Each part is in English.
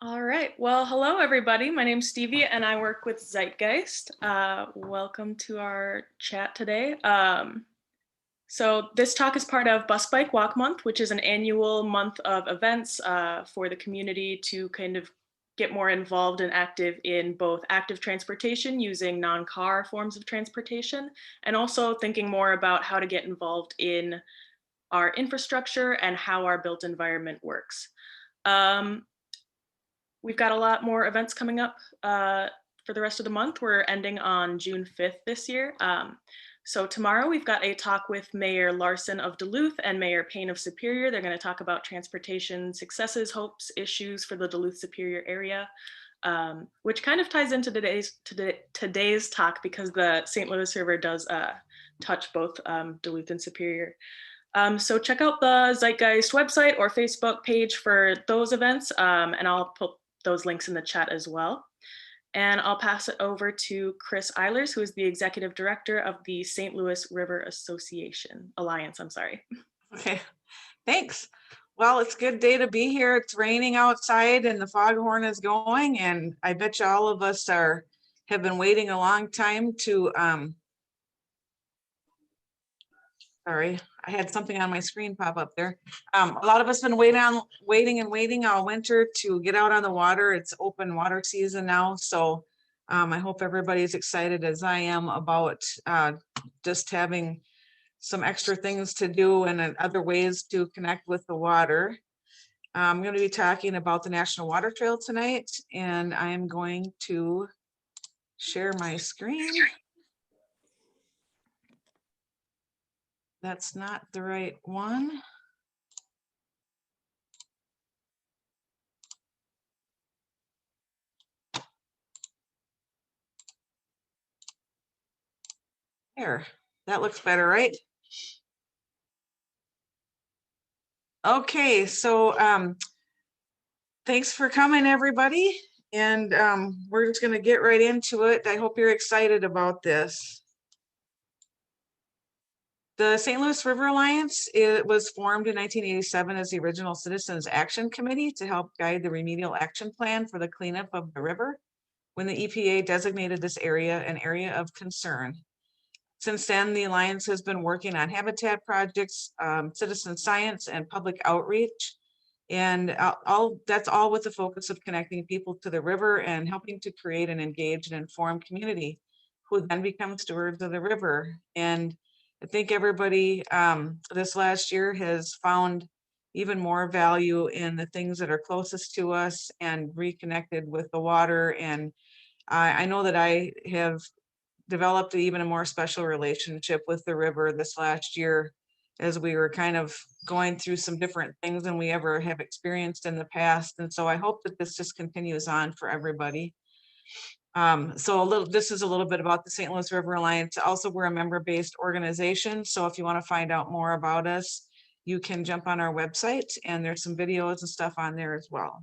All right. Well, hello, everybody. My name's Stevie, and I work with Zeitgeist. Welcome to our chat today. So this talk is part of Bus Bike Walk Month, which is an annual month of events for the community to kind of get more involved and active in both active transportation using non-car forms of transportation, and also thinking more about how to get involved in our infrastructure and how our built environment works. We've got a lot more events coming up for the rest of the month. We're ending on June 5th this year. So tomorrow we've got a talk with Mayor Larson of Duluth and Mayor Payne of Superior. They're going to talk about transportation successes, hopes, issues for the Duluth Superior area, which kind of ties into today's talk because the St. Louis River does touch both Duluth and Superior. So check out the Zeitgeist website or Facebook page for those events, and I'll put those links in the chat as well. And I'll pass it over to Kris Eilers, who is the Executive Director of the St. Louis River Alliance. Okay, thanks. Well, it's a good day to be here. It's raining outside and the foghorn is going, and I bet you all of us have been waiting a long time to sorry, I had something on my screen pop up there. A lot of us been waiting all winter to get out on the water. It's open water season now, so I hope everybody's excited as I am about just having some extra things to do and other ways to connect with the water. I'm going to be talking about the National Water Trail tonight, and I'm going to share my screen. That's not the right one. There, that looks better, right? Okay, so thanks for coming, everybody. And we're just going to get right into it. I hope you're excited about this. The St. Louis River Alliance, it was formed in 1987 as the original Citizens Action Committee to help guide the remedial action plan for the cleanup of the river when the EPA designated this area an area of concern. Since then, the Alliance has been working on habitat projects, citizen science, and public outreach. And that's all with the focus of connecting people to the river and helping to create an engaged and informed community who then become stewards of the river. And I think everybody this last year has found even more value in the things that are closest to us and reconnected with the water. And I know that I have developed even a more special relationship with the river this last year as we were kind of going through some different things than we ever have experienced in the past. And so I hope that this just continues on for everybody. This is a little bit about the St. Louis River Alliance. Also, we're a member-based organization. So if you want to find out more about us, you can jump on our website and there's some videos and stuff on there as well.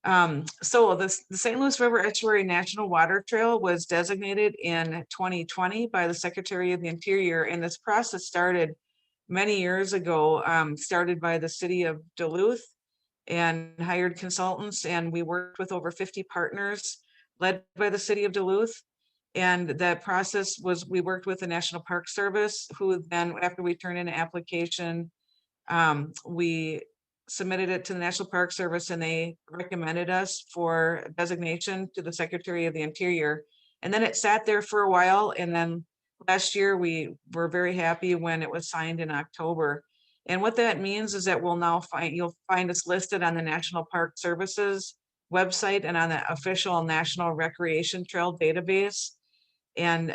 The St. Louis River Estuary National Water Trail was designated in 2020 by the Secretary of the Interior, and this process started many years ago, started by the city of Duluth and hired consultants, and we worked with over 50 partners led by the city of Duluth. And that process was, we worked with the National Park Service, who then, after we turned in an application, we submitted it to the National Park Service, and they recommended us for designation to the Secretary of the Interior. And then it sat there for a while. And then last year, we were very happy when it was signed in October. And what that means is that you'll find us listed on the National Park Services website and on the official National Recreation Trail database. And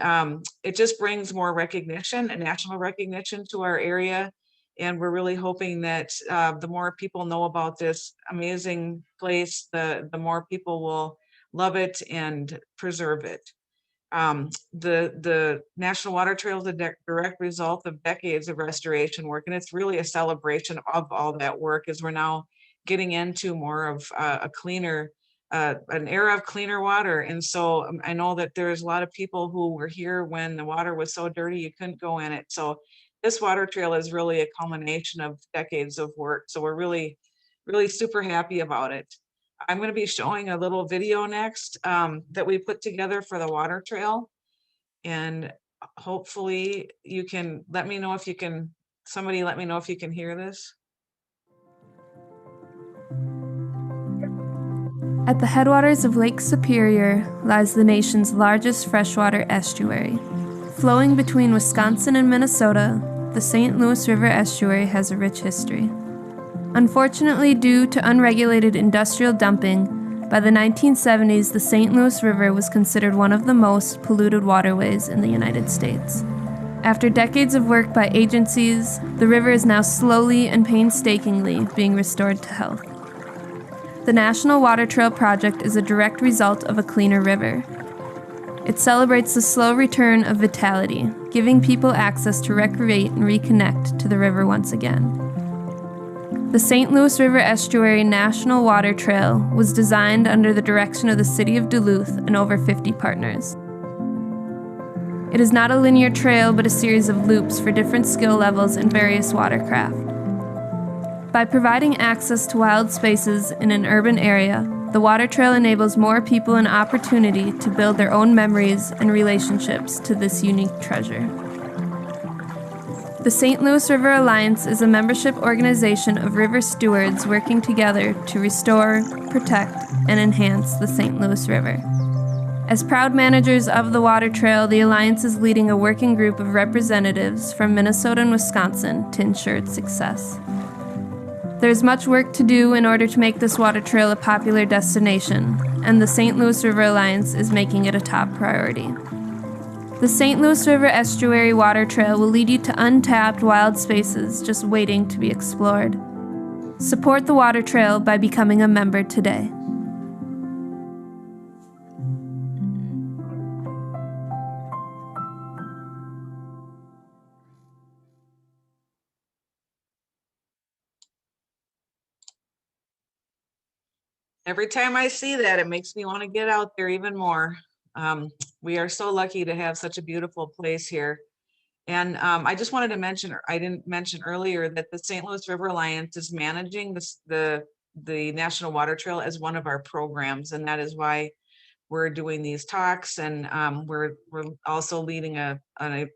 it just brings more recognition and national recognition to our area. And we're really hoping that the more people know about this amazing place, the more people will love it and preserve it. The National Water Trail is a direct result of decades of restoration work, and it's really a celebration of all that work as we're now getting into more of an era of cleaner water. And so I know that there's a lot of people who were here when the water was so dirty you couldn't go in it. So this water trail is really a culmination of decades of work. So we're really, really super happy about it. I'm going to be showing a little video next that we put together for the water trail. And hopefully you can let me know if you can, somebody let me know if you can hear this. At the headwaters of Lake Superior lies the nation's largest freshwater estuary. Flowing between Wisconsin and Minnesota, the St. Louis River estuary has a rich history. Unfortunately, due to unregulated industrial dumping, by the 1970s, the St. Louis River was considered one of the most polluted waterways in the United States. After decades of work by agencies, the river is now slowly and painstakingly being restored to health. The National Water Trail Project is a direct result of a cleaner river. It celebrates the slow return of vitality, giving people access to recreate and reconnect to the river once again. The St. Louis River Estuary National Water Trail was designed under the direction of the City of Duluth and over 50 partners. It is not a linear trail, but a series of loops for different skill levels and various watercraft. By providing access to wild spaces in an urban area, the water trail enables more people an opportunity to build their own memories and relationships to this unique treasure. The St. Louis River Alliance is a membership organization of river stewards working together to restore, protect, and enhance the St. Louis River. As proud managers of the water trail, the Alliance is leading a working group of representatives from Minnesota and Wisconsin to ensure its success. There's much work to do in order to make this water trail a popular destination, and the St. Louis River Alliance is making it a top priority. The St. Louis River Estuary Water Trail will lead you to untapped wild spaces just waiting to be explored. Support the water trail by becoming a member today. Every time I see that, it makes me want to get out there even more. We are so lucky to have such a beautiful place here. And I just wanted to mention, I didn't mention earlier, that the St. Louis River Alliance is managing the National Water Trail as one of our programs. And that is why we're doing these talks. And we're also leading an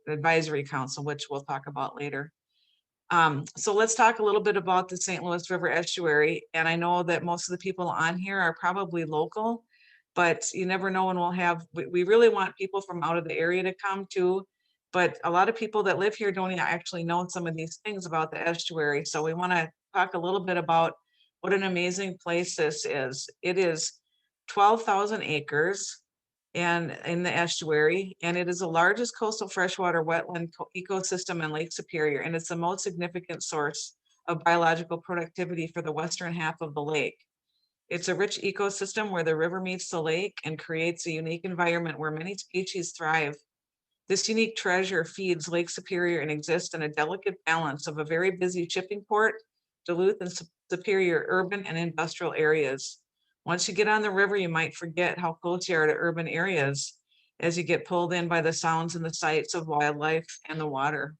advisory council, which we'll talk about later. So let's talk a little bit about the St. Louis River Estuary. And I know that most of the people on here are probably local, but you never know when we'll have, we really want people from out of the area to come too. But a lot of people that live here don't actually know some of these things about the estuary. So we want to talk a little bit about what an amazing place this is. It is 12,000 acres and in the estuary, and it is the largest coastal freshwater wetland ecosystem in Lake Superior, and it's the most significant source of biological productivity for the western half of the lake. It's a rich ecosystem where the river meets the lake and creates a unique environment where many species thrive. This unique treasure feeds Lake Superior and exists in a delicate balance of a very busy shipping port, Duluth and Superior urban and industrial areas. Once you get on the river, you might forget how close you are to urban areas as you get pulled in by the sounds and the sights of wildlife and the water.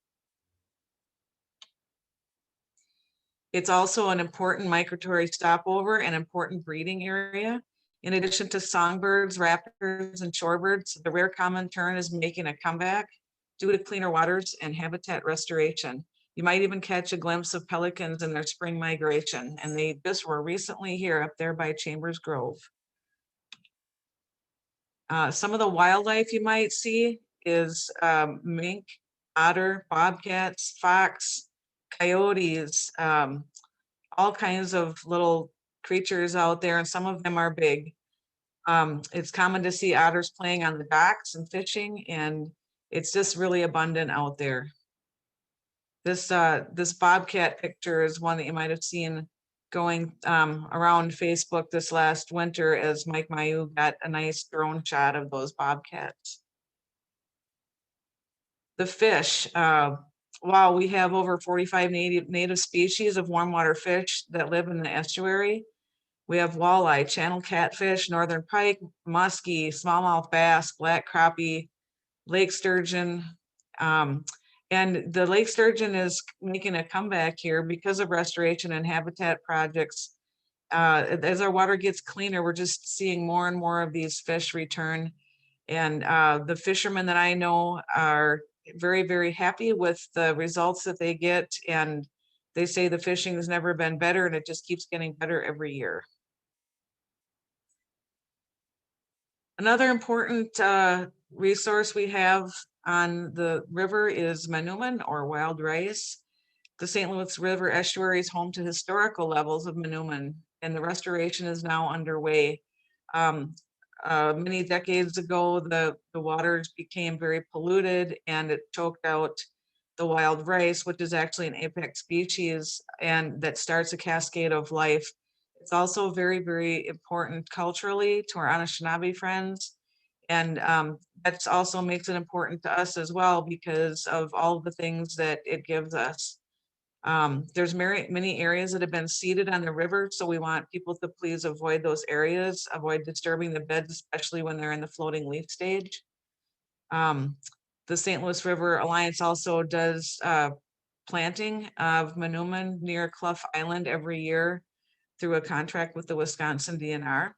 It's also an important migratory stopover and important breeding area. In addition to songbirds, raptors, and shorebirds, the rare common tern is making a comeback due to cleaner waters and habitat restoration. You might even catch a glimpse of pelicans in their spring migration, and they just were recently here up there by Chambers Grove. Some of the wildlife you might see is mink, otter, bobcats, fox, coyotes, all kinds of little creatures out there, and some of them are big. It's common to see otters playing on the docks and fishing, and it's just really abundant out there. This bobcat picture is one that you might have seen going around Facebook this last winter as Mike Mayu got a nice drone shot of those bobcats. The fish, wow, we have over 45 native species of warm water fish that live in the estuary. We have walleye, channel catfish, northern pike, muskie, smallmouth bass, black crappie, lake sturgeon. And the lake sturgeon is making a comeback here because of restoration and habitat projects as our water gets cleaner, we're just seeing more and more of these fish return. And the fishermen that I know are very, very happy with the results that they get. And they say the fishing has never been better, and it just keeps getting better every year. Another important resource we have on the river is manoomin, or wild rice. The St. Louis River Estuary is home to historical levels of manoomin, and the restoration is now underway. Many decades ago, the waters became very polluted, and it choked out the wild rice, which is actually an apex species, and that starts a cascade of life. It's also very, very important culturally to our Anishinaabe friends. And that also makes it important to us as well because of all the things that it gives us. There's many areas that have been seeded on the river, so we want people to please avoid those areas, avoid disturbing the beds, especially when they're in the floating leaf stage. The St. Louis River Alliance also does planting of manoomin near Clough Island every year through a contract with the Wisconsin DNR.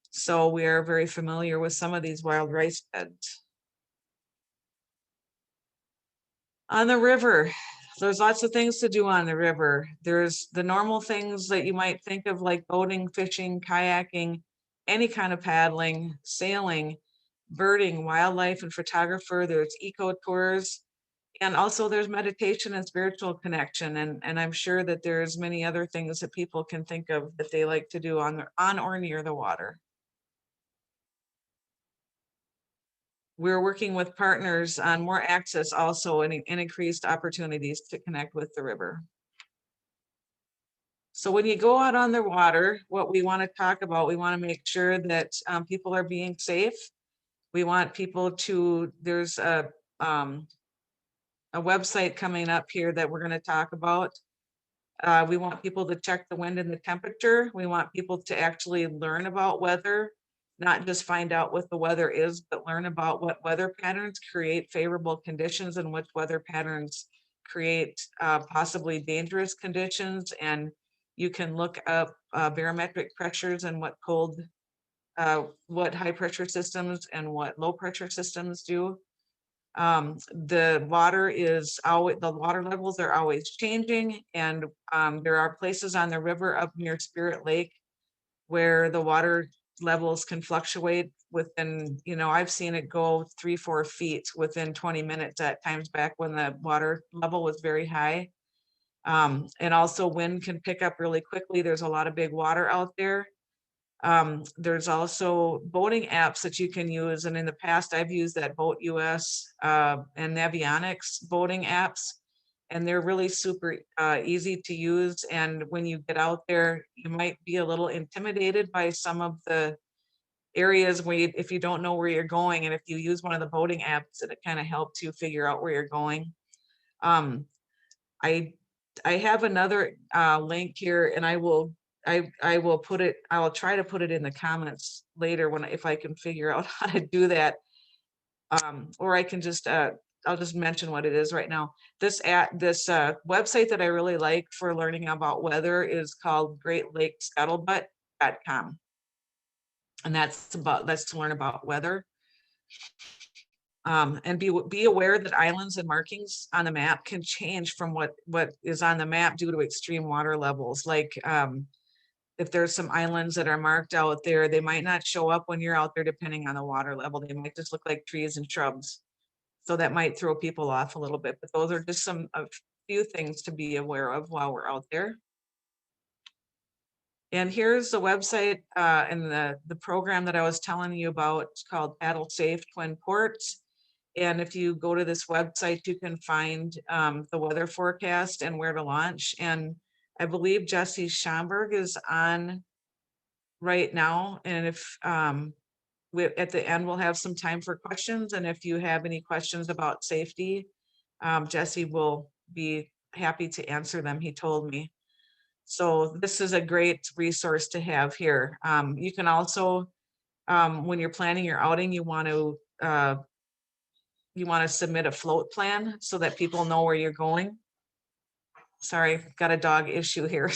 So we are very familiar with some of these wild rice beds. On the river, there's lots of things to do on the river. There's the normal things that you might think of, like boating, fishing, kayaking, any kind of paddling, sailing, birding, wildlife and photographer. There's eco tours, and also there's meditation and spiritual connection. And I'm sure that there's many other things that people can think of that they like to do on or near the water. We're working with partners on more access also and increased opportunities to connect with the river. So when you go out on the water, what we want to talk about, we want to make sure that people are being safe. We want people to, there's a website coming up here that we're going to talk about. We want people to check the wind and the temperature. We want people to actually learn about weather, not just find out what the weather is, but learn about what weather patterns create favorable conditions and which weather patterns create possibly dangerous conditions. And you can look up barometric pressures and what high pressure systems and what low pressure systems do. The water is always, the water levels are always changing, and there are places on the river up near Spirit Lake where the water levels can fluctuate within, I've seen it go 3-4 feet within 20 minutes at times back when the water level was very high. And also wind can pick up really quickly. There's a lot of big water out there. There's also boating apps that you can use. And in the past, I've used that Boat US and Navionics boating apps, and they're really super easy to use. And when you get out there, you might be a little intimidated by some of the areas where if you don't know where you're going, and if you use one of the boating apps, it kind of helps you figure out where you're going. I have another link here, and I will put it, I'll try to put it in the comments later if I can figure out how to do that. Or I can just, I'll just mention what it is right now. This website that I really like for learning about weather is called GreatLakesScuttlebutt.com. And that's to learn about weather. And be aware that islands and markings on the map can change from what is on the map due to extreme water levels. Like if there's some islands that are marked out there, they might not show up when you're out there depending on the water level. They might just look like trees and shrubs. So that might throw people off a little bit, but those are just a few things to be aware of while we're out there. And here's the website and the program that I was telling you about. It's called Paddle Safe Twin Ports. And if you go to this website, you can find the weather forecast and where to launch. And I believe Jesse Schomburg is on right now. And if at the end, we'll have some time for questions. And if you have any questions about safety, Jesse will be happy to answer them, he told me. So this is a great resource to have here. You can also, when you're planning your outing, you want to submit a float plan so that people know where you're going. Sorry, got a dog issue here.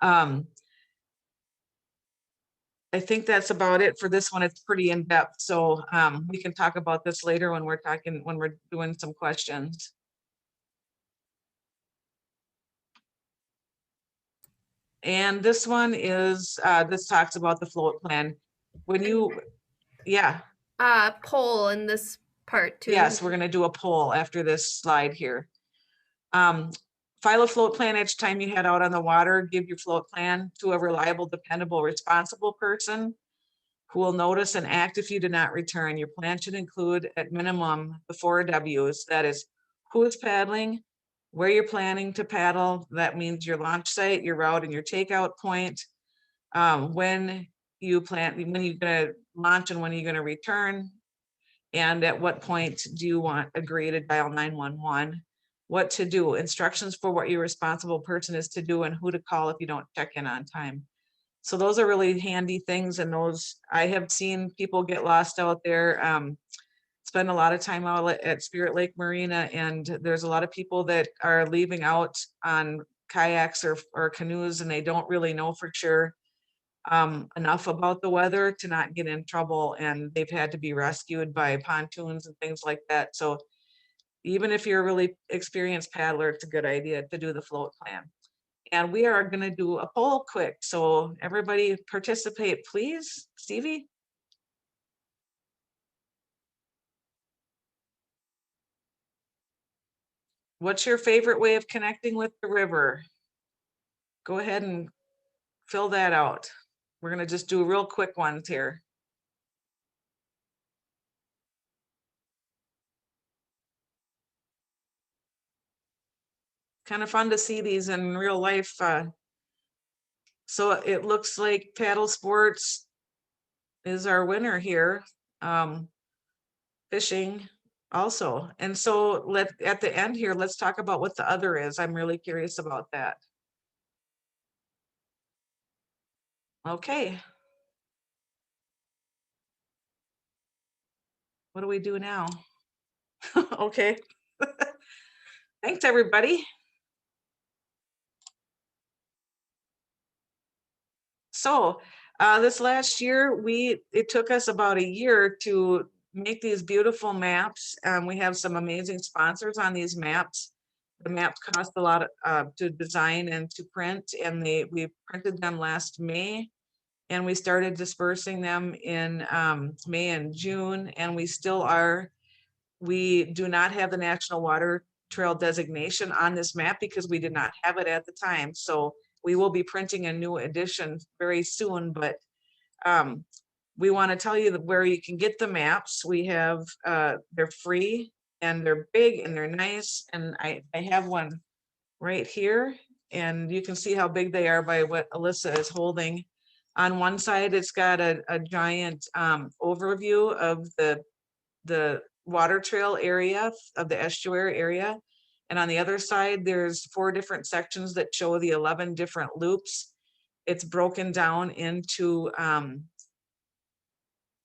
I think that's about it for this one. It's pretty in depth, so we can talk about this later when we're doing some questions. And this one is, this talks about the float plan. When you, yeah. Poll in this part too. Yes, we're gonna do a poll after this slide here. File a float plan each time you head out on the water. Give your float plan to a reliable, dependable, responsible person who will notice and act if you do not return. Your plan should include at minimum the 4 W's. That is, who is paddling, where you're planning to paddle. That means your launch site, your route, and your takeout point. When you're gonna launch and when you're gonna return. And at what point do you agree to dial 911? What to do, instructions for what your responsible person is to do, and who to call if you don't check in on time. So those are really handy things, and those, I have seen people get lost out there, spend a lot of time out at Spirit Lake Marina, and there's a lot of people that are leaving out on kayaks or canoes, and they don't really know for sure enough about the weather to not get in trouble, and they've had to be rescued by pontoons and things like that. So even if you're a really experienced paddler, it's a good idea to do the float plan. And we are going to do a poll quick, so everybody participate, please. Stevie? What's your favorite way of connecting with the river? Go ahead and fill that out. We're going to just do real quick ones here. Kind of fun to see these in real life. So it looks like paddle sports is our winner here. Fishing also. And so at the end here, let's talk about what the other is. I'm really curious about that. Okay. What do we do now? Okay. Thanks, everybody. So this last year, it took us about a year to make these beautiful maps. We have some amazing sponsors on these maps. The maps cost a lot to design and to print, and we printed them last May, and we started dispersing them in May and June, and we still are. We do not have the National Water Trail designation on this map because we did not have it at the time. So we will be printing a new edition very soon, but we want to tell you where you can get the maps. We have, they're free and they're big and they're nice. And I have one right here, and you can see how big they are by what Alyssa is holding. On one side, it's got a giant overview of the water trail area of the estuary area. And on the other side, there's 4 different sections that show the 11 different loops. It's broken down into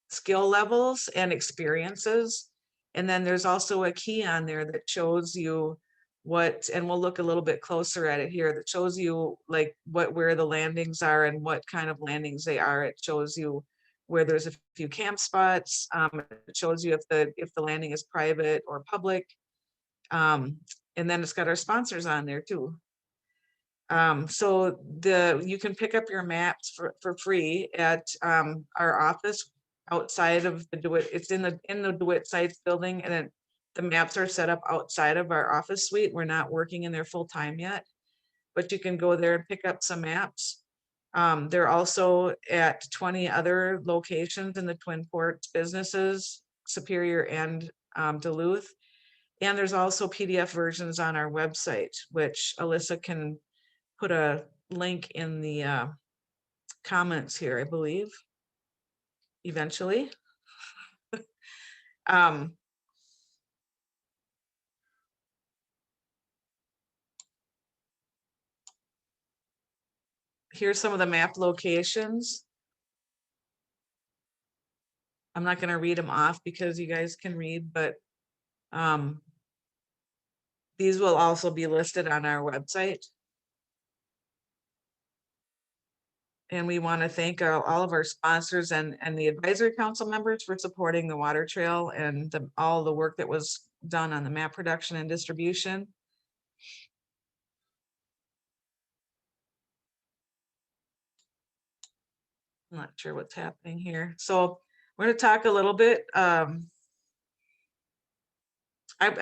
skill levels and experiences. And then there's also a key on there that shows you what, and we'll look a little bit closer at it here, that shows you like where the landings are and what kind of landings they are. It shows you where there's a few camp spots. It shows you if the landing is private or public. And then it's got our sponsors on there too. So you can pick up your maps for free at our office outside of the DeWitt. It's in the DeWitt Sites building, and then the maps are set up outside of our office suite. We're not working in there full time yet, but you can go there and pick up some maps. They're also at 20 other locations in the Twin Ports businesses, Superior and Duluth. And there's also PDF versions on our website, which Alyssa can put a link in the comments here, I believe, eventually. Here's some of the map locations. I'm not going to read them off because you guys can read, but these will also be listed on our website. And we want to thank all of our sponsors and the advisory council members for supporting the water trail and all the work that was done on the map production and distribution. I'm not sure what's happening here. So we're going to talk a little bit. I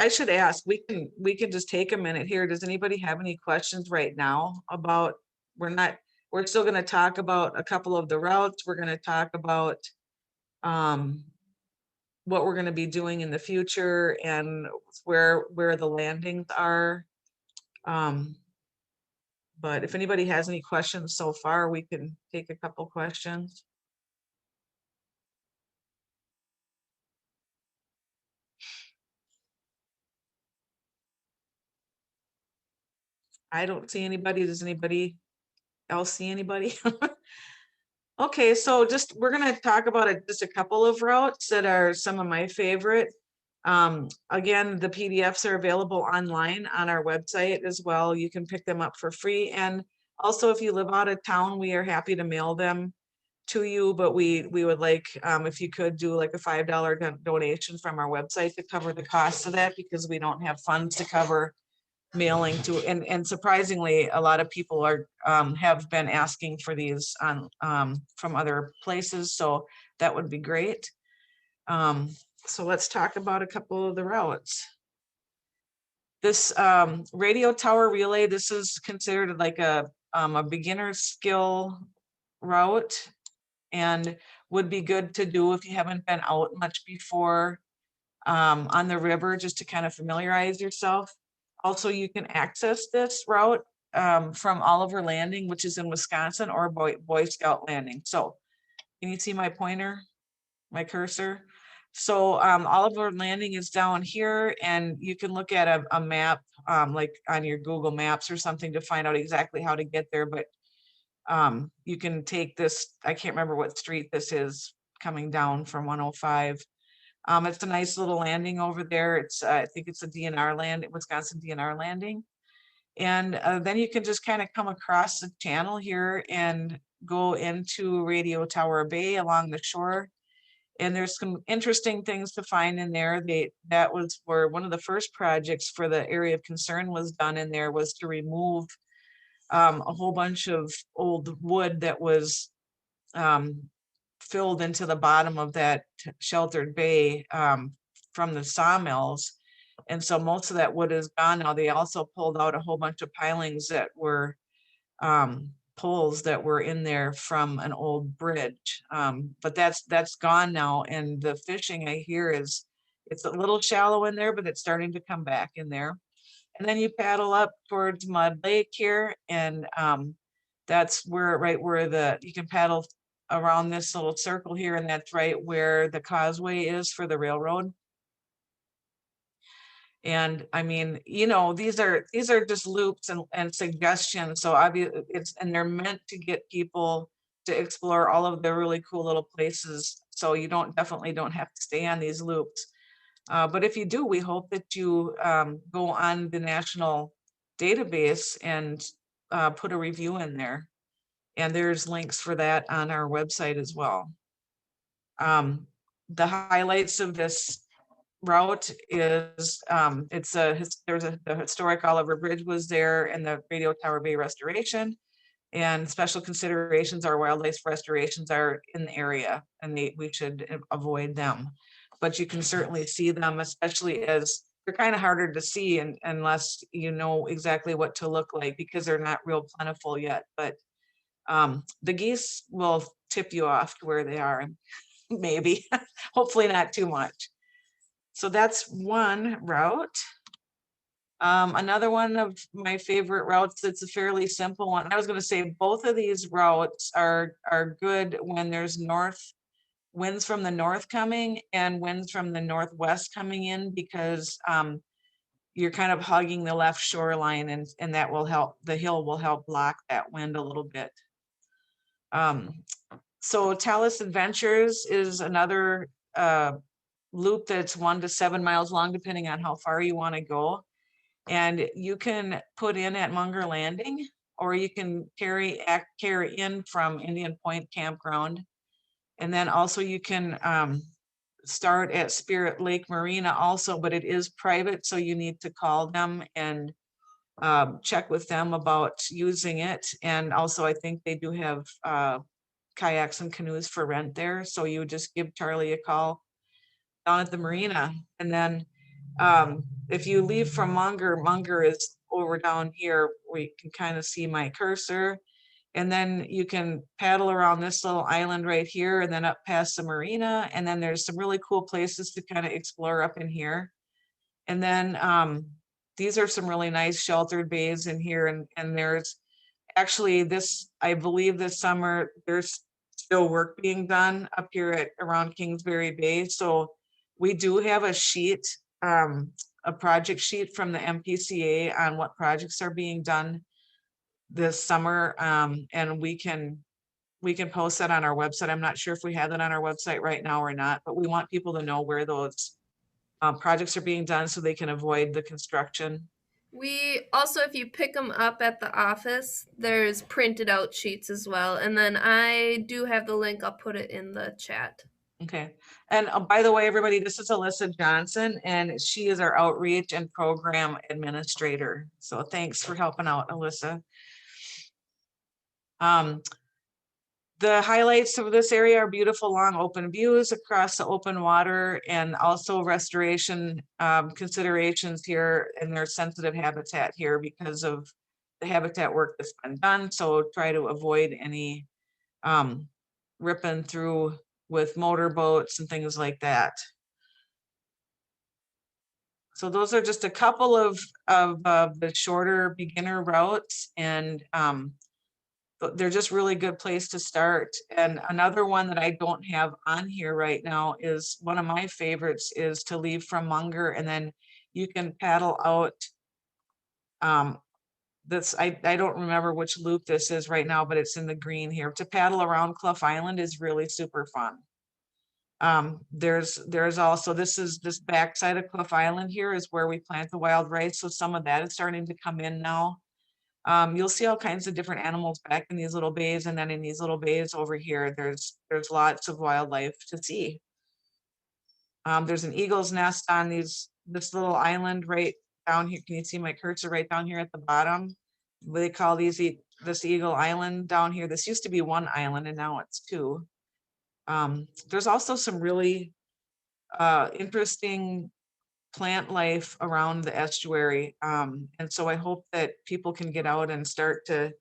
should ask, we can just take a minute here. Does anybody have any questions right now about, we're still going to talk about a couple of the routes. We're going to talk about what we're going to be doing in the future and where the landings are. But if anybody has any questions so far, we can take a couple questions. I don't see anybody. Does anybody else see anybody? Okay, so we're going to talk about just a couple of routes that are some of my favorite. Again, the PDFs are available online on our website as well. You can pick them up for free. And also, if you live out of town, we are happy to mail them to you, but we would like, if you could do like a $5 donation from our website to cover the cost of that, because we don't have funds to cover mailing to, and surprisingly, a lot of people are have been asking for these on from other places, so that would be great. So let's talk about a couple of the routes. This radio tower relay, this is considered like a beginner skill route and would be good to do if you haven't been out much before on the river, just to kind of familiarize yourself. Also, you can access this route from Oliver Landing, which is in Wisconsin, or Boy Scout Landing. So can you see my pointer, my cursor? So Oliver Landing is down here, and you can look at a map like on your Google Maps or something to find out exactly how to get there. But you can take this, I can't remember what street this is coming down from 105. It's a nice little landing over there. It's I think it's a DNR land, Wisconsin DNR landing. And then you can just kind of come across the channel here and go into Radio Tower Bay along the shore. And there's some interesting things to find in there. That was where one of the first projects for the area of concern was done in there, was to remove a whole bunch of old wood that was filled into the bottom of that sheltered bay from the sawmills. And so most of that wood is gone now. They also pulled out a whole bunch of pilings that were poles that were in there from an old bridge. But that's gone now. And the fishing, I hear, it's a little shallow in there, but it's starting to come back in there. And then you paddle up towards Mud Lake here, and that's right where you can paddle around this little circle here, and that's right where the causeway is for the railroad. And I mean, you know, these are just loops and suggestions. So obviously and they're meant to get people to explore all of the really cool little places. So you definitely don't have to stay on these loops. But if you do, we hope that you go on the national database and put a review in there. And there's links for that on our website as well. The highlights of this route is the historic Oliver Bridge was there, and the Radio Tower Bay restoration, and special considerations are wildlife restorations are in the area, and we should avoid them. But you can certainly see them, especially as they're kind of harder to see unless you know exactly what to look like, because they're not real plentiful yet. But the geese will tip you off to where they are, maybe, hopefully not too much. So that's one route. Another one of my favorite routes, that's a fairly simple one. I was going to say both of these routes are good when there's winds from the north coming and winds from the northwest coming in, because you're kind of hugging the left shoreline, and that will help, the hill will help block that wind a little bit. So Tallas Adventures is another loop that's 1 to 7 miles long, depending on how far you want to go. And you can put in at Munger Landing, or you can carry in from Indian Point Campground. And then also you can start at Spirit Lake Marina also, but it is private, so you need to call them and check with them about using it. And also I think they do have kayaks and canoes for rent there, so you just give Charlie a call down at the marina. And then if you leave from Munger is over down here where you can kind of see my cursor. And then you can paddle around this little island right here and then up past the marina. And then there's some really cool places to kind of explore up in here. And then these are some really nice sheltered bays in here. And there's actually this, I believe this summer, there's still work being done up here at around Kingsbury Bay. So we do have a sheet, a project sheet from the MPCA on what projects are being done this summer, and we can post that on our website. I'm not sure if we have it on our website right now or not, but we want people to know where those projects are being done so they can avoid the construction. We also, if you pick them up at the office, there's printed out sheets as well. And then I do have the link. I'll put it in the chat. Okay. And by the way, everybody, this is Alyssa Johnson, and she is our outreach and program administrator. So thanks for helping out, Alyssa. The highlights of this area are beautiful long open views across the open water, and also restoration considerations here, and there's sensitive habitat here because of the habitat work that's been done. So try to avoid any ripping through with motorboats and things like that. So those are just a couple of the shorter beginner routes, and they're just really good place to start. And another one that I don't have on here right now is one of my favorites is to leave from Munger, and then you can paddle out. This I don't remember which loop this is right now, but it's in the green here. To paddle around Clough Island is really super fun. There's also, this backside of Clough Island here is where we plant the wild rice. So some of that is starting to come in now. You'll see all kinds of different animals back in these little bays, and then in these little bays over here, there's lots of wildlife to see. There's an eagle's nest on this little island right down here. Can you see my cursor right down here at the bottom? They call this Eagle Island down here. This used to be one island and now it's two. There's also some really interesting plant life around the estuary. And so I hope that people can get out and start to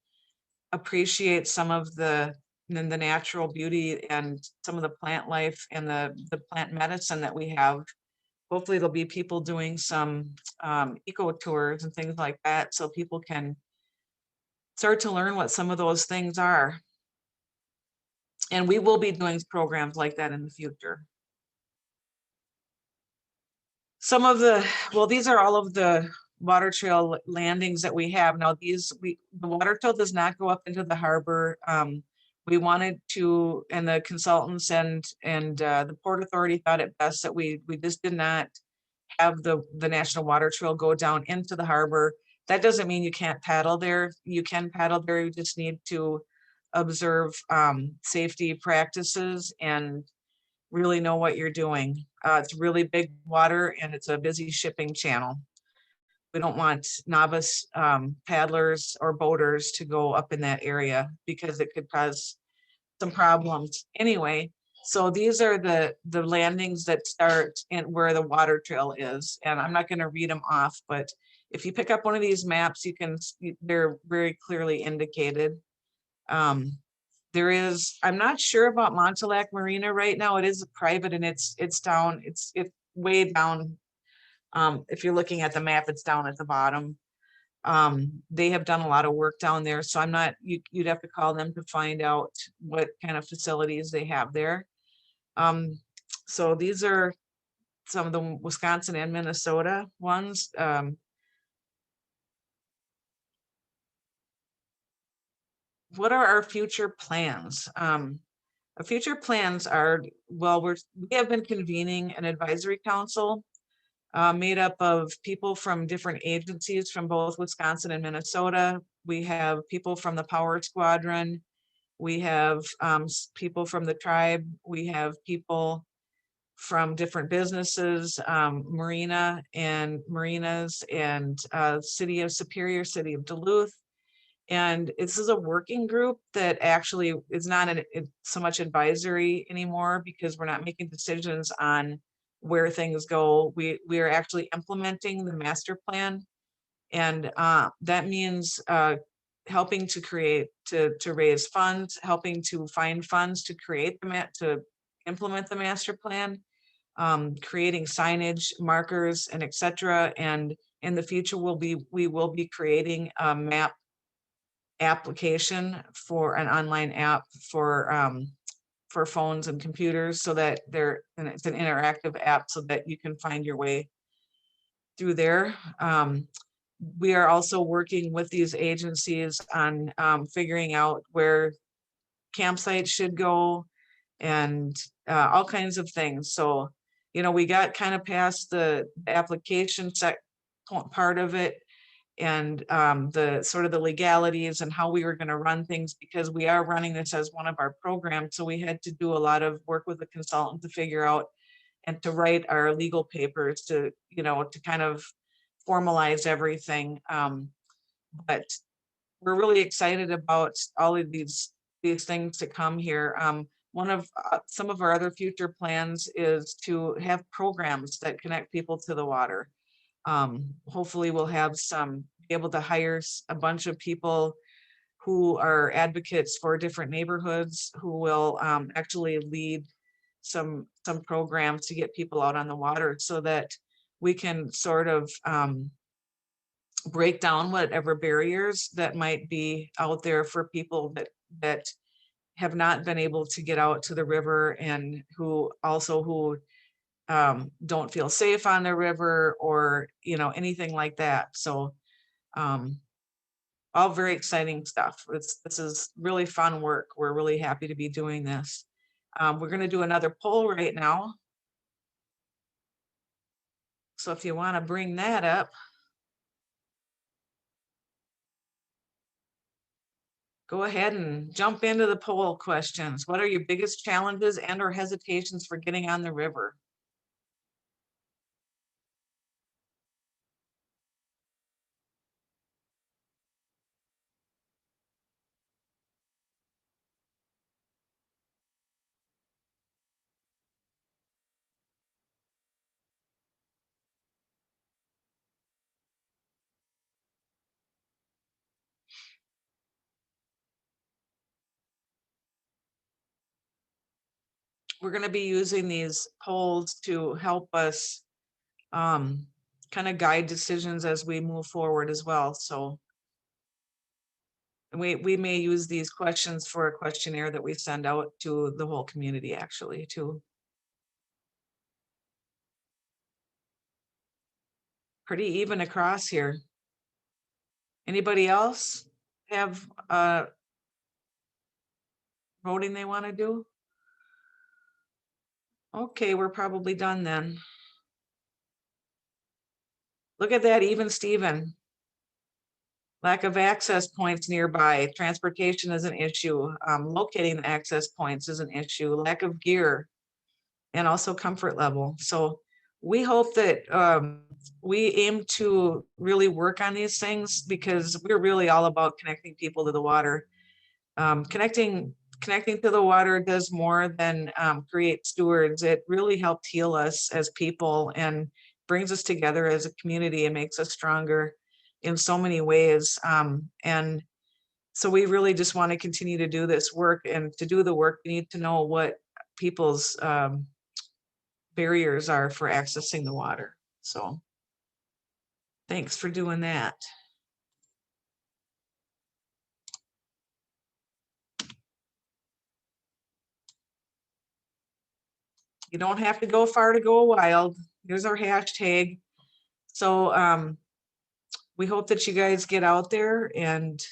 appreciate some of the natural beauty and some of the plant life and the plant medicine that we have. Hopefully there'll be people doing some eco tours and things like that, so people can start to learn what some of those things are. And we will be doing programs like that in the future. Some of these are all of the water trail landings that we have. Now the water trail does not go up into the harbor. We wanted to, and the consultants and the Port Authority thought it best that we just did not have the National Water Trail go down into the harbor. That doesn't mean you can't paddle there. You can paddle there. You just need to observe safety practices and really know what you're doing. It's really big water and it's a busy shipping channel. We don't want novice paddlers or boaters to go up in that area because it could cause some problems anyway. So these are the landings that start in where the water trail is. And I'm not going to read them off, but if you pick up one of these maps, they're very clearly indicated. There is, I'm not sure about Montauk Marina right now. It is private and it's down, it's way down. If you're looking at the map, it's down at the bottom. They have done a lot of work down there. So you'd have to call them to find out what kind of facilities they have there. So these are some of the Wisconsin and Minnesota ones. What are our future plans? Our future plans are, well, we have been convening an advisory council made up of people from different agencies from both Wisconsin and Minnesota. We have people from the Power Squadron. We have people from the tribe. We have people from different businesses, marinas and City of Superior, City of Duluth. And this is a working group that actually is not so much advisory anymore, because we're not making decisions on where things go. We are actually implementing the master plan. And that means helping to raise funds, helping to find funds to to implement the master plan, creating signage, markers, and etc. And in the future, we will be creating a map application, for an online app for phones and computers, so that and it's an interactive app so that you can find your way through there. We are also working with these agencies on figuring out where campsites should go, and all kinds of things. So, we got kind of past the application part of it, and the sort of the legalities and how we were going to run things, because we are running this as one of our programs. So we had to do a lot of work with the consultant to figure out and to write our legal papers to kind of formalize everything. But we're really excited about all of these things to come here. One of some of our other future plans is to have programs that connect people to the water. Hopefully we'll be able to hire a bunch of people who are advocates for different neighborhoods, who will actually lead some programs to get people out on the water, so that we can sort of break down whatever barriers that might be out there for people that have not been able to get out to the river, and who don't feel safe on the river, or anything like that. So all very exciting stuff. This is really fun work. We're really happy to be doing this. We're going to do another poll right now, so if you want to bring that up, go ahead and jump into the poll questions. What are your biggest challenges and or hesitations for getting on the river? We're going to be using these polls to help us kind of guide decisions as we move forward as well. So we may use these questions for a questionnaire that we send out to the whole community, actually, too. Pretty even across here. Anybody else have voting they want to do? Okay, we're probably done then. Look at that, even Steven. Lack of access points nearby. Transportation is an issue. Locating the access points is an issue. Lack of gear, and also comfort level. So we hope that we aim to really work on these things, because we're really all about connecting people to the water. Connecting to the water does more than create stewards. It really helped heal us as people, and brings us together as a community, and makes us stronger in so many ways. And so we really just want to continue to do this work, and to do the work, we need to know what people's barriers are for accessing the water. So thanks for doing that. You don't have to go far to go wild. Here's our hashtag. So we hope that you guys get out there and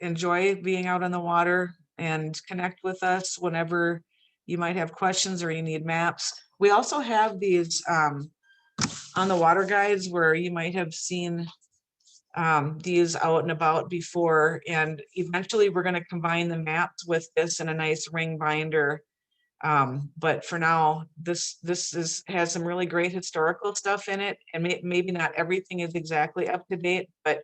enjoy being out on the water, and connect with us whenever you might have questions or you need maps. We also have these on the water guides, where you might have seen these out and about before, and eventually we're going to combine the maps with this in a nice ring binder. But for now, this has some really great historical stuff in it, and maybe not everything is exactly up to date, but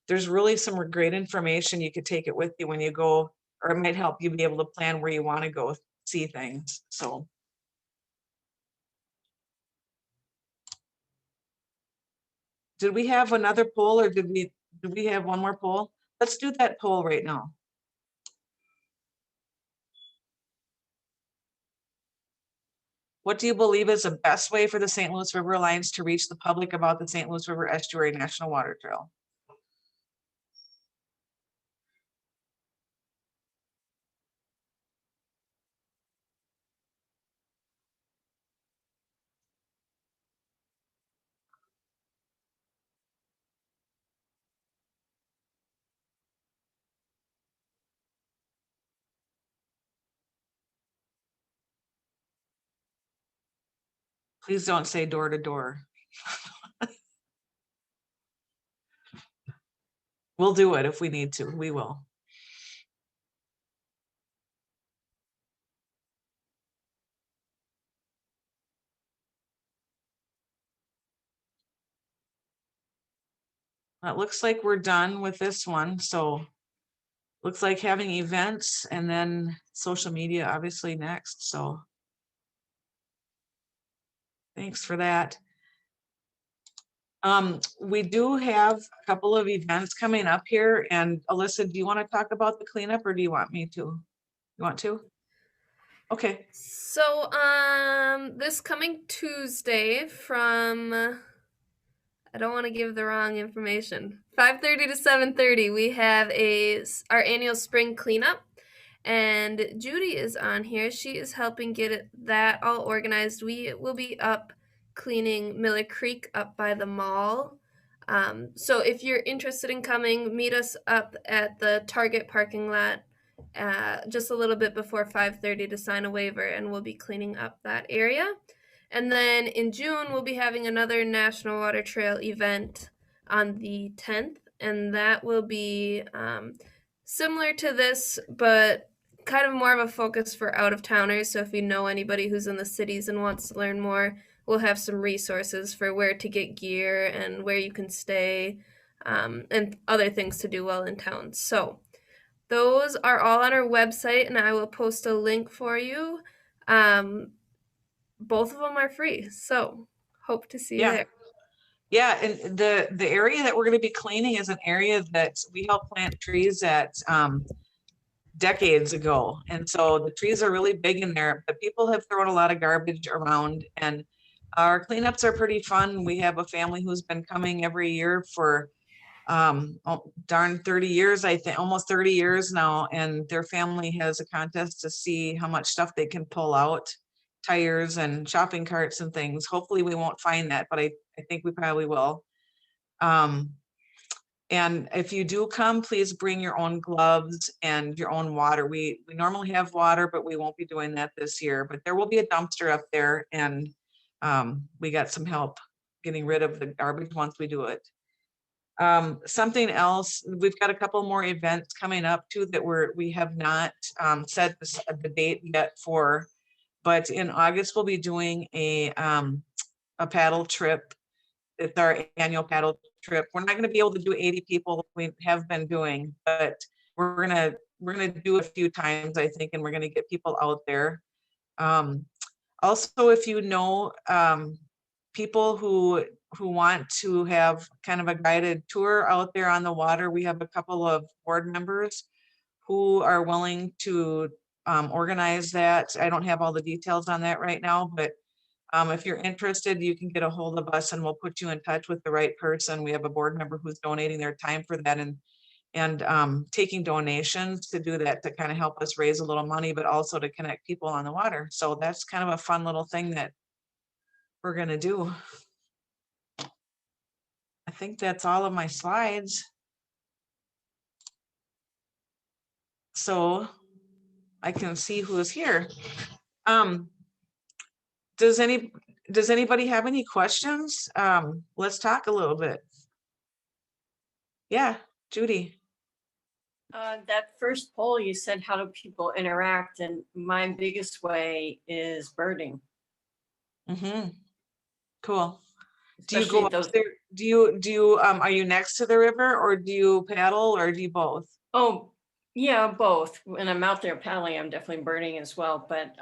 there's really some great information. You could take it with you when you go, or it might help you be able to plan where you want to go see things. So. Did we have another poll, or did we have one more poll? Let's do that poll right now. What do you believe is the best way for the St. Louis River Alliance to reach the public about the St. Louis River Estuary National Water Trail? Please don't say door to door. We'll do it if we need to. We will. It looks like we're done with this one. So looks like having events and then social media obviously next. So thanks for that. We do have a couple of events coming up here, and Alyssa, do you want to talk about the cleanup, or do you want me to? You want to? Okay. So, this coming Tuesday from, I don't want to give the wrong information, 5:30 to 7:30, we have our annual spring cleanup, and Judy is on here. She is helping get that all organized. We will be up cleaning Miller Creek up by the mall. So if you're interested in coming, meet us up at the Target parking lot just a little bit before 5:30 to sign a waiver, and we'll be cleaning up that area. And then in June, we'll be having another National Water Trail event on the 10th, and that will be similar to this, but kind of more of a focus for out-of-towners. So if you know anybody who's in the cities and wants to learn more, we'll have some resources for where to get gear and where you can stay, and other things to do while in town. So those are all on our website, and I will post a link for you. Both of them are free, so hope to see you there. Yeah, and the area that we're going to be cleaning is an area that we helped plant trees at decades ago, and so the trees are really big in there, but people have thrown a lot of garbage around, and our cleanups are pretty fun. We have a family who's been coming every year for darn 30 years, I think, almost 30 years now, and their family has a contest to see how much stuff they can pull out, tires and shopping carts and things. Hopefully we won't find that, but I think we probably will. And if you do come, please bring your own gloves and your own water. We normally have water, but we won't be doing that this year, but there will be a dumpster up there, and we got some help getting rid of the garbage once we do it. Something else, we've got a couple more events coming up too that we have not set the date yet for, but in August we'll be doing a paddle trip. It's our annual paddle trip. We're not going to be able to do 80 people like we have been doing, but we're gonna do a few times, I think, and we're gonna get people out there. Also, if you know people who want to have kind of a guided tour out there on the water, we have a couple of board members who are willing to organize that. I don't have all the details on that right now, but if you're interested, you can get a hold of us and we'll put you in touch with the right person. We have a board member who's donating their time for that, and taking donations to do that, to kind of help us raise a little money, but also to connect people on the water. So that's kind of a fun little thing that we're going to do. I think that's all of my slides. So I can see who's here. Does anybody have any questions? Let's talk a little bit. Yeah, Judy. That first poll you said, how do people interact? And my biggest way is birding. Mm-hmm. Cool. Do you Especially go up those. there? Are you next to the river, or do you paddle, or do you both? Oh, yeah, both. When I'm out there paddling, I'm definitely birding as well. But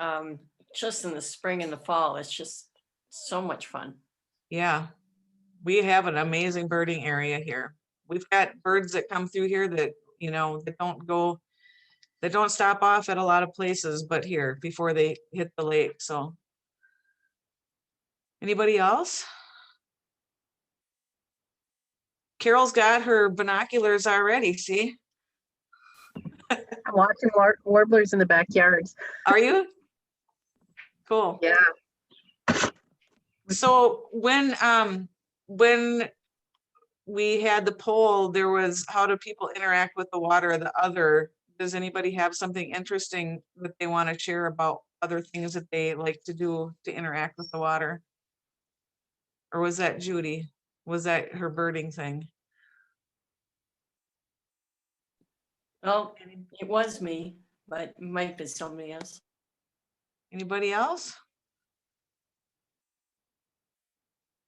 just in the spring and the fall, it's just so much fun. Yeah, we have an amazing birding area here. We've got birds that come through here that, that don't stop off at a lot of places, but here before they hit the lake. So anybody else? Carol's got her binoculars already, see? I'm watching warblers in the backyard. Are you? Cool. Yeah. So when we had the poll, there was how do people interact with the water? Does anybody have something interesting that they want to share about other things that they like to do to interact with the water? Or was that Judy? Was that her birding thing? Well, it was me, but it might be somebody else. Anybody else?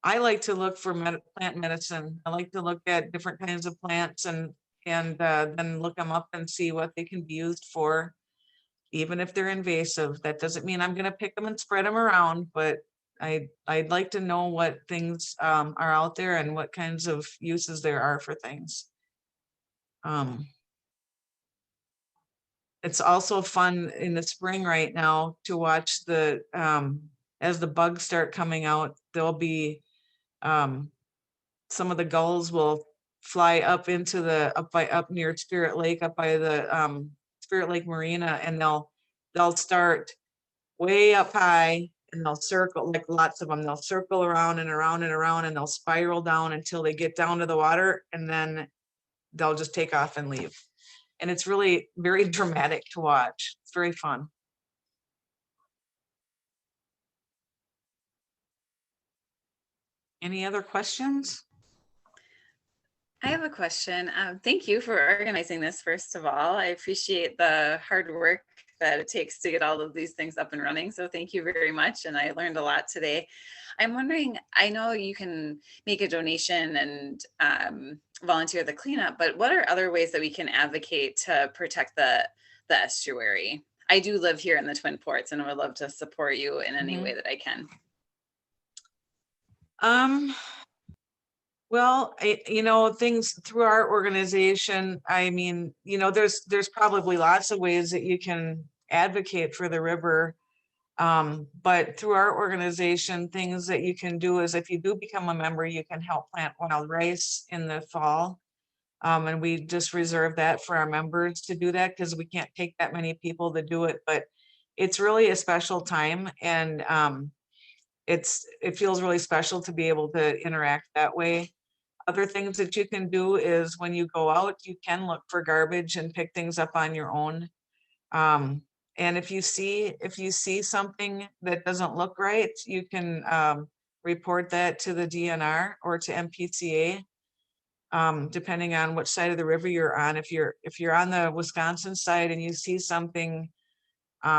I like to look for plant medicine. I like to look at different kinds of plants and then look them up and see what they can be used for, even if they're invasive. That doesn't mean I'm going to pick them and spread them around, but I'd like to know what things are out there and what kinds of uses there are for things. It's also fun in the spring right now to watch as the bugs start coming out. There'll be some of the gulls will fly up into up near Spirit Lake, up by the Spirit Lake Marina, and they'll start way up high and they'll circle, like lots of them, they'll circle around and around and around, and they'll spiral down until they get down to the water, and then they'll just take off and leave. And it's really very dramatic to watch. It's very fun. Any other questions? I have a question. Thank you for organizing this, first of all. I appreciate the hard work that it takes to get all of these things up and running. So thank you very much. And I learned a lot today. I'm wondering, I know you can make a donation and volunteer the cleanup, but what are other ways that we can advocate to protect the estuary? I do live here in the Twin Ports and I would love to support you in any way that I can. Well, things through our organization, I mean, there's probably lots of ways that you can advocate for the river. But through our organization, things that you can do is if you do become a member, you can help plant wild rice in the fall. And we just reserve that for our members to do that because we can't take that many people to do it. But it's really a special time, and it feels really special to be able to interact that way. Other things that you can do is when you go out, you can look for garbage and pick things up on your own. And if you see something that doesn't look right, you can report that to the DNR or to MPCA, depending on which side of the river you're on. If you're on the Wisconsin side and you see something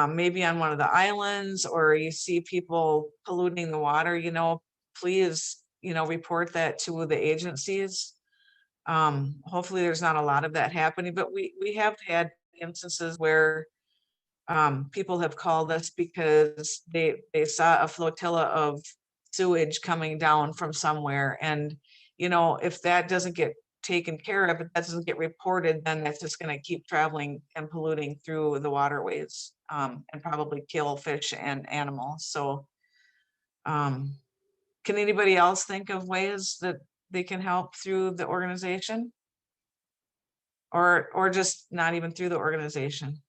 maybe on one of the islands, or you see people polluting the water, please, report that to the agencies. Hopefully there's not a lot of that happening, but we have had instances where people have called us because they saw a flotilla of sewage coming down from somewhere. And, if that doesn't get taken care of, if that doesn't get reported, then that's just going to keep traveling and polluting through the waterways, and probably kill fish and animals. So can anybody else think of ways that they can help through the organization? Or just not even through the organization?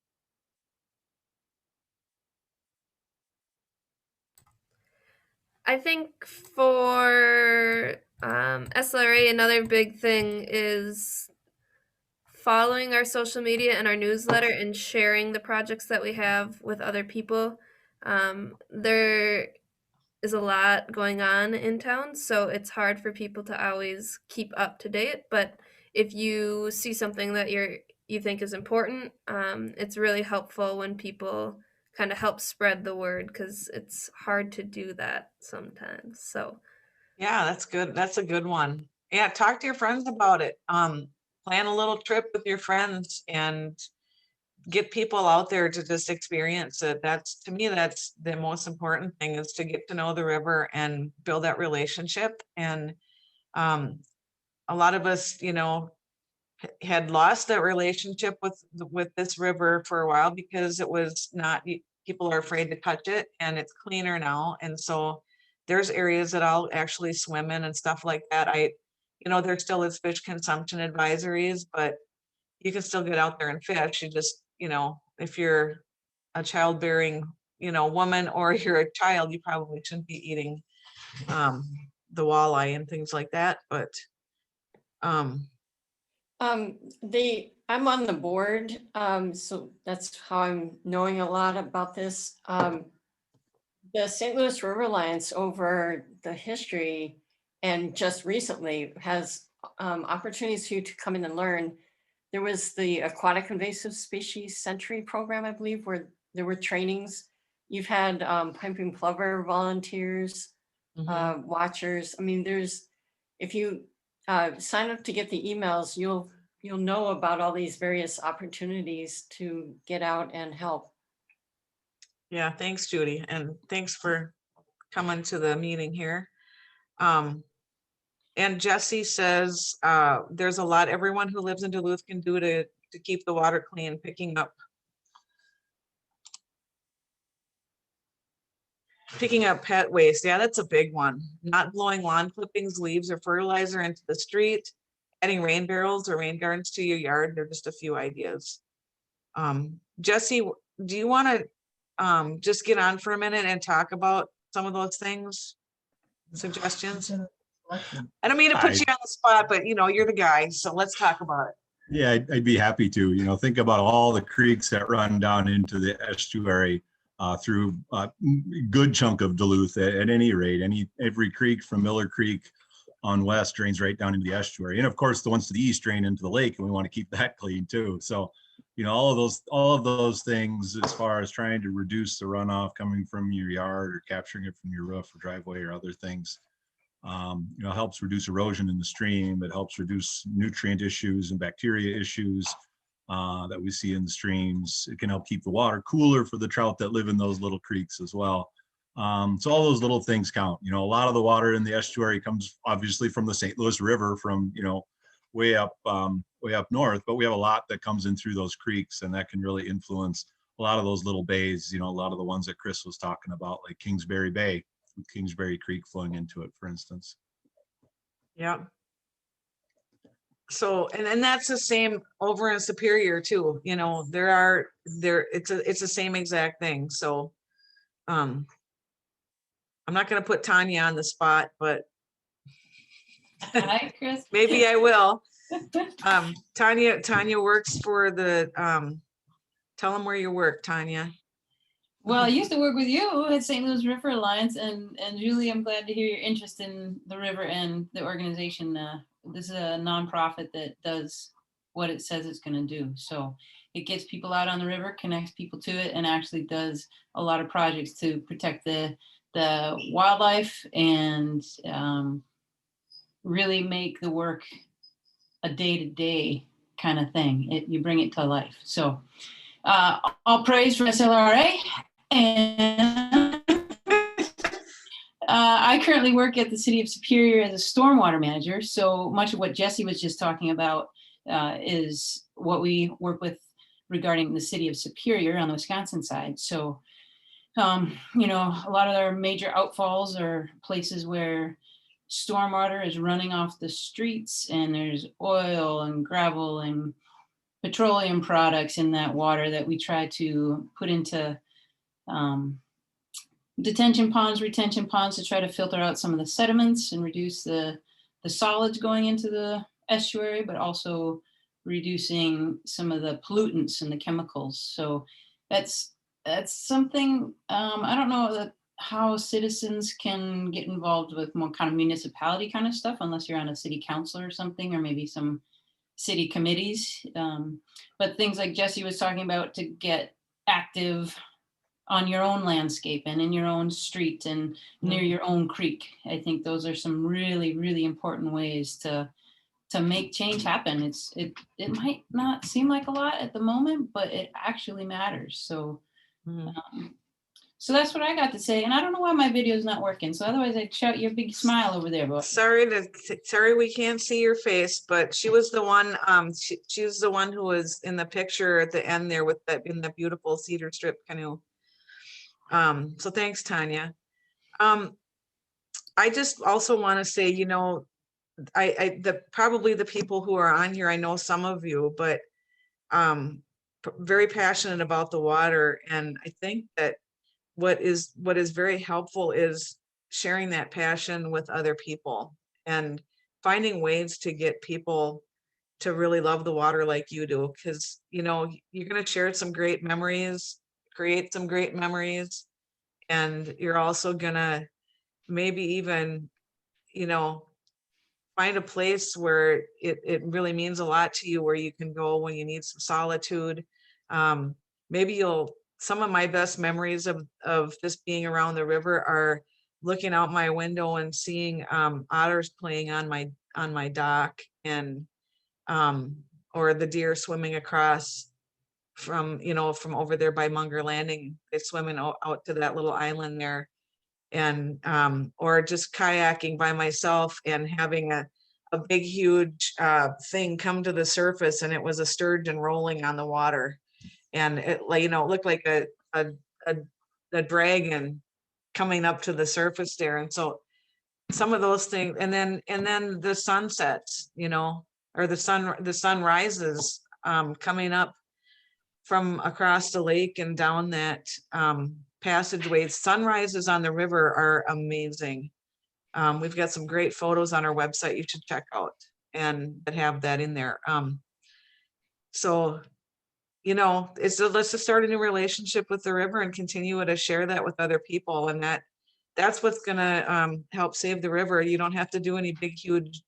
I think for SLRA, another big thing is following our social media and our newsletter and sharing the projects that we have with other people. There is a lot going on in town, so it's hard for people to always keep up to date. But if you see something that you think is important, it's really helpful when people kind of help spread the word, because it's hard to do that sometimes. So Yeah, that's good. That's a good one. Yeah, talk to your friends about it. Plan a little trip with your friends and get people out there to just experience it. That's, to me, that's the most important thing, is to get to know the river and build that relationship. And um, a lot of us, had lost that relationship with this river for a while, because it was not, people are afraid to touch it, and it's cleaner now. And so there's areas that I'll actually swim in and stuff like that. There still is fish consumption advisories, but you can still get out there and fish. You just, if you're a childbearing, woman, or you're a child, you probably shouldn't be eating the walleye and things like that. But I'm on the board, so that's how I'm knowing a lot about this. The St. Louis River Alliance, over the history and just recently, has opportunities for you to come in and learn. There was the Aquatic Invasive Species Century Program, I believe, where there were trainings. You've had piping plover volunteers, watchers. I mean, if you sign up to get the emails, you'll know about all these various opportunities to get out and help. yeah, thanks, Judy. And thanks for coming to the meeting here. And Jesse says, there's a lot everyone who lives in Duluth can do to keep the water clean, picking up pet waste. Yeah, that's a big one. Not blowing lawn clippings, leaves, or fertilizer into the street, adding rain barrels or rain gardens to your yard. They're just a few ideas. Jesse, do you want to just get on for a minute and talk about some of those things, suggestions? I don't mean to put you on the spot, but you're the guy, so let's talk about it. Yeah, I'd be happy to. Think about all the creeks that run down into the estuary through a good chunk of Duluth at any rate. Every creek from Miller Creek on west drains right down into the estuary. And of course, the ones to the east drain into the lake, and we want to keep that clean too. So, all of those things, as far as trying to reduce the runoff coming from your yard or capturing it from your roof or driveway or other things, helps reduce erosion in the stream. It helps reduce nutrient issues and bacteria issues that we see in the streams. It can help keep the water cooler for the trout that live in those little creeks as well. So all those little things count. A lot of the water in the estuary comes obviously from the St. Louis River, from way up north, but we have a lot that comes in through those creeks, and that can really influence a lot of those little bays. A lot of the ones that Kris was talking about, like Kingsbury Bay, with Kingsbury Creek flowing into it, for instance. Yeah. So, and then that's the same over in Superior too. It's the same exact thing. So, I'm not going to put Tanya on the spot, but hi, Kris. maybe I will. Tanya works for the, tell them where you work, Tanya. Well, I used to work with you at St. Louis River Alliance, and Julie, I'm glad to hear your interest in the river and the organization. This is a nonprofit that does what it says it's going to do. So it gets people out on the river, connects people to it, and actually does a lot of projects to protect the wildlife and really make the work a day-to-day kind of thing. You bring it to life. So all praise for SLRA. And I currently work at the City of Superior as a stormwater manager. So much of what Jesse was just talking about is what we work with regarding the City of Superior on the Wisconsin side. So, a lot of our major outfalls are places where stormwater is running off the streets, and there's oil and gravel and petroleum products in that water that we try to put into detention ponds, retention ponds, to try to filter out some of the sediments and reduce the solids going into the estuary, but also reducing some of the pollutants and the chemicals. So that's something, I don't know how citizens can get involved with more kind of municipality kind of stuff, unless you're on a city council or something, or maybe some city committees. But things like Jesse was talking about, to get active on your own landscape and in your own street and near your own creek. I think those are some really, really important ways to make change happen. It might not seem like a lot at the moment, but it actually matters. So so that's what I got to say. And I don't know why my video is not working. So otherwise I'd shout your big smile over there. But Sorry we can't see your face, but she was the one, she was the one who was in the picture at the end there with that, in the beautiful cedar strip canoe. So thanks, Tanya. I just also want to say, you know, probably the people who are on here, I know some of you, but very passionate about the water. And I think that what is very helpful is sharing that passion with other people and finding ways to get people to really love the water like you do. Because, you know, you're going to share some great memories, create some great memories, and you're also going to maybe even, you know, find a place where it really means a lot to you, where you can go when you need some solitude. Maybe some of my best memories of this being around the river are looking out my window and seeing otters playing on my dock, and or the deer swimming across from over there by Munger Landing. They're swimming out to that little island there, and or just kayaking by myself and having a big huge thing come to the surface, and it was a sturgeon rolling on the water, and it looked like a dragon coming up to the surface there. And so some of those things, and then the sunsets, or the sun rises coming up from across the lake and down that passageway. Sunrises on the river are amazing. We've got some great photos on our website you should check out, and that have that in there. So, let's just start a new relationship with the river and continue to share that with other people. And that's what's going to help save the river. You don't have to do any big, huge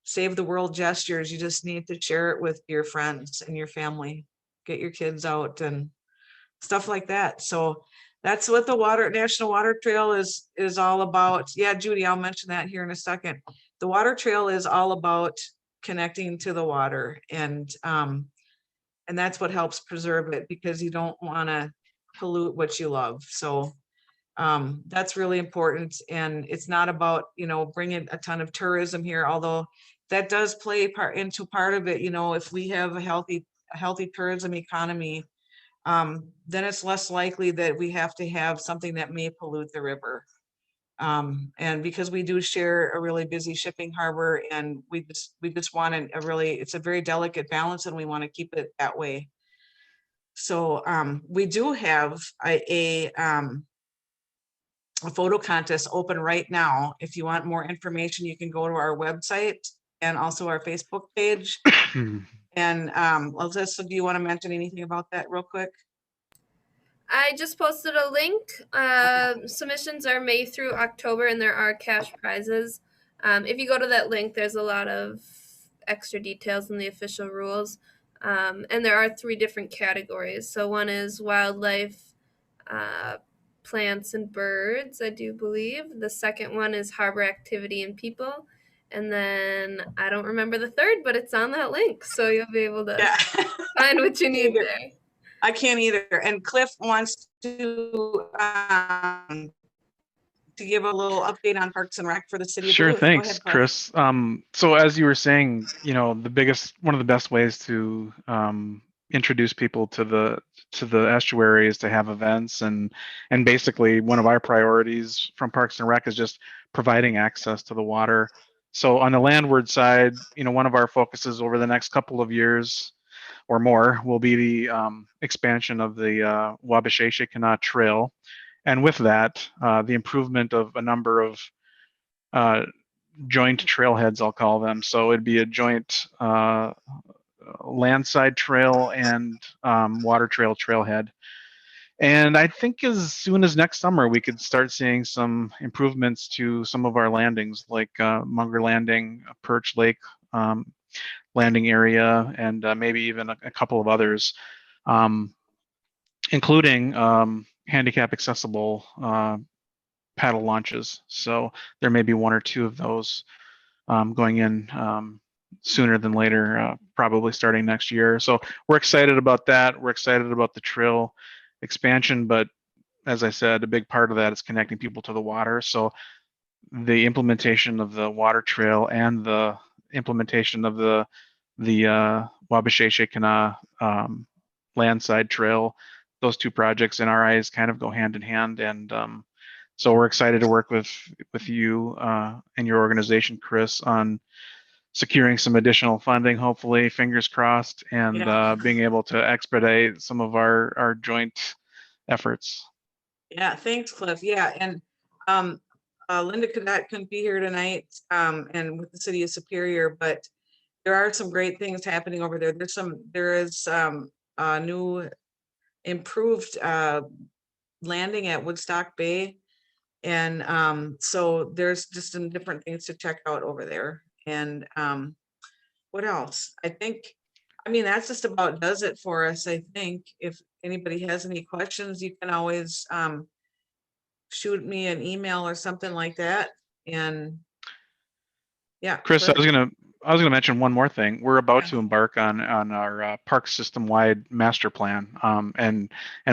save the world gestures. You just need to share it with your friends and your family, get your kids out and stuff like that. So that's what the National Water Trail is all about. Yeah, Judy, I'll mention that here in a second. The water trail is all about connecting to the water, and that's what helps preserve it, because you don't want to pollute what you love. So that's really important. And it's not about, bringing a ton of tourism here, although that does play into part of it. If we have a healthy tourism economy, then it's less likely that we have to have something that may pollute the river. And because we do share a really busy shipping harbor, and we just want it's a very delicate balance, and we want to keep it that way. So we do have a photo contest open right now. If you want more information, you can go to our website and also our Facebook page. And Alyssa, do you want to mention anything about that real quick? I just posted a link. Submissions are May through October, and there are cash prizes. If you go to that link, there's a lot of extra details in the official rules. And there are 3 different categories. So one is wildlife, plants and birds, I do believe. The second one is harbor activity and people. And then I don't remember the third, but it's on that link. So you'll be able to find what you need there. I can't either. And Cliff wants to give a little update on Parks and Rec for the city. Sure, thanks, Kris. So as you were saying, one of the best ways to introduce people to the estuary is to have events, and basically one of our priorities from Parks and Rec is just providing access to the water. So on the landward side, one of our focuses over the next couple of years or more will be the expansion of the Wabasheshe-Kanawha Trail. And with that, the improvement of a number of joint trailheads, I'll call them. So it'd be a joint landside trail and water trail trailhead. And I think as soon as next summer, we could start seeing some improvements to some of our landings, like Munger Landing, Perch Lake, landing area, and maybe even a couple of others, including handicap accessible paddle launches. So there may be one or two of those going in sooner than later, probably starting next year. So we're excited about that. We're excited about the trail expansion, but as I said, a big part of that is connecting people to the water. So the implementation of the water trail and the implementation of the Wabasheshe landside trail, those two projects in our eyes kind of go hand in hand. And so we're excited to work with you and your organization, Kris, on securing some additional funding, hopefully, fingers crossed, and being able to expedite some of our joint efforts. Yeah, thanks, Cliff. Yeah, and Linda Cadet couldn't be here tonight, and with the city of Superior, but there are some great things happening over there. There is a new improved landing at Woodstock Bay, and so there's just some different things to check out over there. And what else? I mean, that's just about does it for us. I think if anybody has any questions, you can always shoot me an email or something like that. And yeah, Kris, I was gonna mention one more thing. We're about to embark on our park system wide master plan, and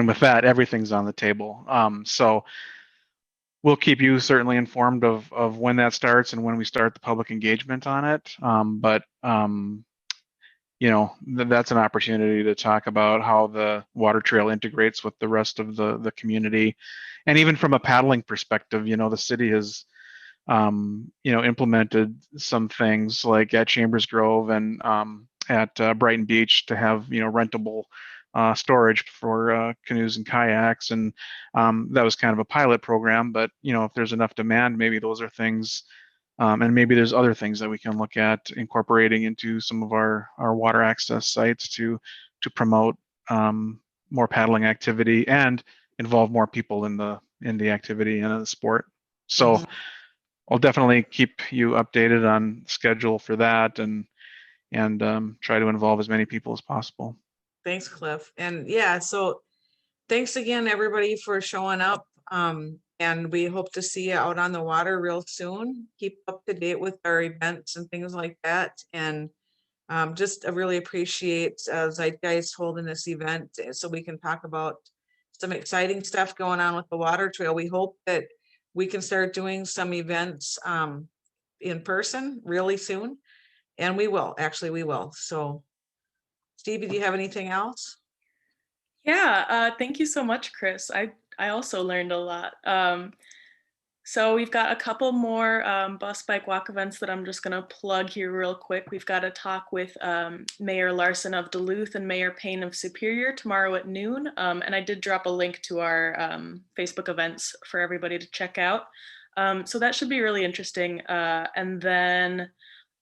with that, everything's on the table. So we'll keep you certainly informed of when that starts and when we start the public engagement on it. But you know, that's an opportunity to talk about how the water trail integrates with the rest of the community. And even from a paddling perspective, you know, the city has, you know, implemented some things like at Chambers Grove and at Brighton Beach to have, you know, rentable storage for canoes and kayaks. And that was kind of a pilot program, but, you know, if there's enough demand, maybe those are things. And maybe there's other things that we can look at incorporating into some of our water access sites to promote more paddling activity and involve more people in the activity and in the sport. So I'll definitely keep you updated on schedule for that and try to involve as many people as possible. Thanks, Cliff. And yeah, so thanks again, everybody, for showing up. And we hope to see you out on the water real soon. Keep up to date with our events and things like that. And just really appreciate Zeitgeist holding this event so we can talk about some exciting stuff going on with the water trail. We hope that we can start doing some events in person really soon. And we will, So Stevie, do you have anything else? Yeah, thank you so much, Kris. I also learned a lot. So we've got a couple more bus bike walk events that I'm just gonna plug here real quick. We've got a talk with Mayor Larson of Duluth and Mayor Payne of Superior tomorrow at noon. And I did drop a link to our Facebook events for everybody to check out. So that should be really interesting. And then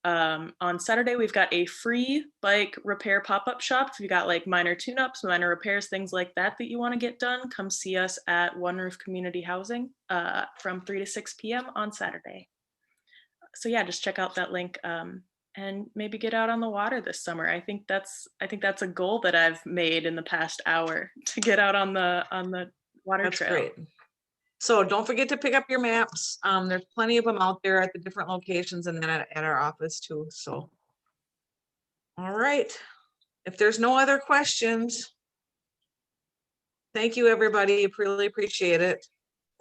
on Saturday, we've got a free bike repair pop-up shop. If you got like minor tune-ups, minor repairs, things like that you want to get done, come see us at One Roof Community Housing from 3 to 6 p.m. on Saturday. So yeah, just check out that link and maybe get out on the water this summer. I think that's a goal that I've made in the past hour, to get out on the water trail. That's great. So don't forget to pick up your maps. There's plenty of them out there at the different locations and then at our office too. So, all right. If there's no other questions, thank you, everybody. Really appreciate it.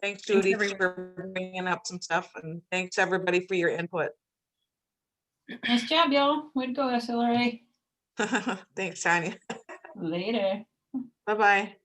Thanks, Judy, for bringing up some stuff, and thanks everybody for your input. Nice job, y'all. Way to go, Estuary. Thanks, Tanya. Later. Bye-bye.